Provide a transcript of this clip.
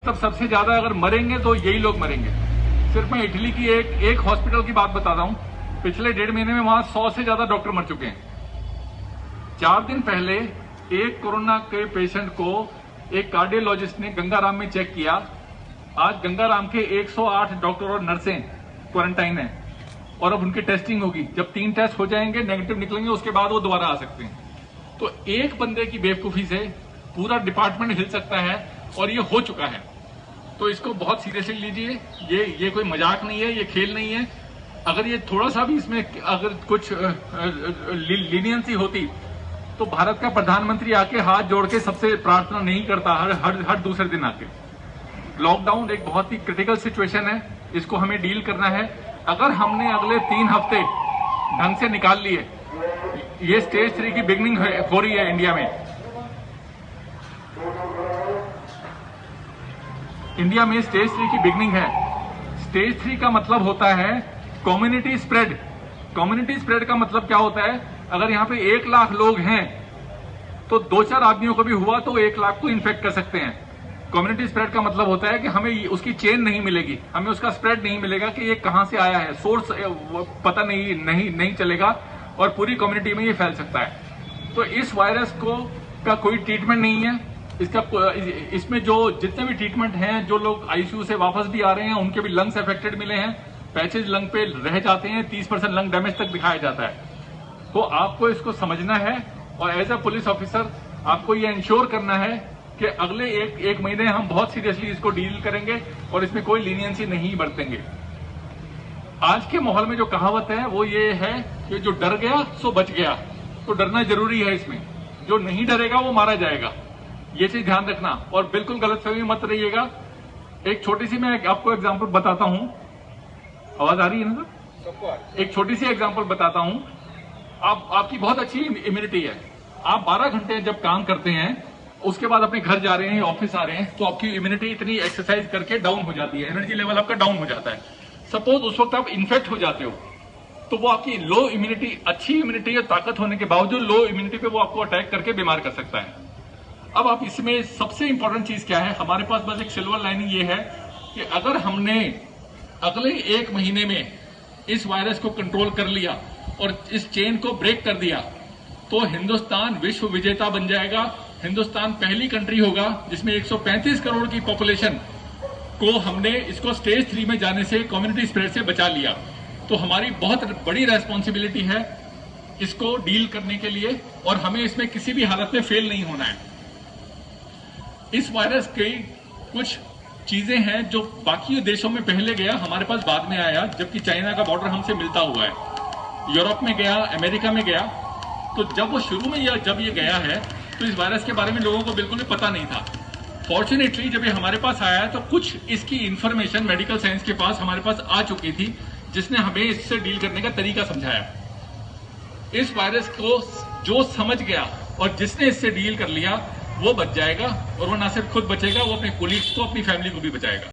तब सबसे ज्यादा अगर मरेंगे तो यही लोग मरेंगे। सिर्फ मैं इटली की एक हॉस्पिटल की बात बताता हूं। पिछले 1.5 महीने में वहां 100 से ज्यादा डॉक्टर मर चुके हैं। 4 दिन पहले एक कोरोना के पेशेंट को एक कार्डियोलॉजिस्ट ने गंगाराम में चेक किया। आज गंगाराम के 108 डॉक्टर और नर्सें क्वारंटाइन हैं और अब उनकी टेस्टिंग होगी। जब 3 टेस्ट हो जाएंगे, नेगेटिव निकलेंगे, उसके बाद वो दोबारा आ सकते हैं। तो एक बंदे की बेवकूफी से पूरा डिपार्टमेंट हिल सकता है और ये हो चुका है। तो इसको बहुत सीरियसली लीजिए। ये कोई मजाक नहीं है, ये खेल नहीं है। अगर ये थोड़ा सा भी इसमें अगर कुछ लीनियंसी होती तो भारत का प्रधानमंत्री आके हाथ जोड़ के सबसे प्रार्थना नहीं करता हर दूसरे दिन आके। लॉकडाउन एक बहुत ही क्रिटिकल सिचुएशन है, इसको हमें डील करना है। अगर हमने अगले 3 हफ्ते ढंग से निकाल लिए, ये स्टेज 3 की बिगनिंग हो रही है इंडिया में। इंडिया में स्टेज 3 की बिगनिंग है। स्टेज 3 का मतलब होता है कम्युनिटी स्प्रेड। कम्युनिटी स्प्रेड का मतलब क्या होता है? अगर यहां पे 1 लाख लोग हैं तो 2-4 आदमियों को भी हुआ तो 1 लाख को इन्फेक्ट कर सकते हैं। कम्युनिटी स्प्रेड का मतलब होता है कि हमें उसकी चेन नहीं मिलेगी, हमें उसका स्प्रेड नहीं मिलेगा कि ये कहां से आया है, सोर्स पता नहीं चलेगा और पूरी कम्युनिटी में ये फैल सकता है। तो इस वायरस का कोई ट्रीटमेंट नहीं है। इसमें जो जितने भी ट्रीटमेंट हैं, जो लोग आईसीयू से वापस भी आ रहे हैं उनके भी लंग्स अफेक्टेड मिले हैं, पैचेज लंग पे रह जाते हैं, 30% लंग डैमेज तक दिखाया जाता है। तो आपको इसको समझना है और एज अ पुलिस ऑफिसर आपको ये इंश्योर करना है कि अगले एक महीने हम बहुत सीरियसली इसको डील करेंगे और इसमें कोई लीनियंसी नहीं बरतेंगे। आज के माहौल में जो कहावत है वो ये है कि जो डर गया सो बच गया। तो डरना जरूरी है इसमें। जो नहीं डरेगा वो मारा जाएगा, ये चीज ध्यान रखना और बिल्कुल गलतफहमी मत रहिएगा। एक छोटी सी मैं आपको एग्जांपल बताता हूं। आवाज आ रही है ना सर? एक छोटी सी एग्जांपल बताता हूं। आपकी बहुत अच्छी इम्यूनिटी है। आप 12 घंटे जब काम करते हैं उसके बाद अपने घर जा रहे हैं, ऑफिस आ रहे हैं, तो आपकी इम्यूनिटी इतनी एक्सरसाइज करके डाउन हो जाती है, एनर्जी लेवल आपका डाउन हो जाता है। सपोज उस वक्त आप इन्फेक्ट हो जाते हो तो वो आपकी लो इम्यूनिटी, अच्छी इम्यूनिटी और ताकत होने के बावजूद लो इम्यूनिटी पे वो आपको अटैक करके बीमार कर सकता है। अब आप इसमें सबसे इंपॉर्टेंट चीज क्या है? हमारे पास बस एक सिल्वर लाइनिंग ये है कि अगर हमने अगले 1 महीने में इस वायरस को कंट्रोल कर लिया और इस चेन को ब्रेक कर दिया तो हिंदुस्तान विश्व विजेता बन जाएगा। हिंदुस्तान पहली कंट्री होगा जिसमें 135 करोड़ की पॉपुलेशन को हमने इसको स्टेज 3 में जाने से, कम्युनिटी स्प्रेड से बचा लिया। तो हमारी बहुत बड़ी रेस्पॉन्सिबिलिटी है इसको डील करने के लिए और हमें इसमें किसी भी हालत में फेल नहीं होना है। इस वायरस की कुछ चीजें हैं जो बाकी देशों में पहले गया, हमारे पास बाद में आया, जबकि चाइना का बॉर्डर हमसे मिलता हुआ है। यूरोप में गया, अमेरिका में गया। तो जब वो शुरू में जब ये गया है तो इस वायरस के बारे में लोगों को बिल्कुल भी पता नहीं था। फॉर्चुनेटली जब ये हमारे पास आया है तो कुछ इसकी इंफॉर्मेशन मेडिकल साइंस के पास हमारे पास आ चुकी थी, जिसने हमें इससे डील करने का तरीका समझाया। इस वायरस को जो समझ गया और जिसने इससे डील कर लिया वो बच जाएगा और वो ना सिर्फ खुद बचेगा, वो अपने कोलीग्स को, अपनी फैमिली को भी बचाएगा।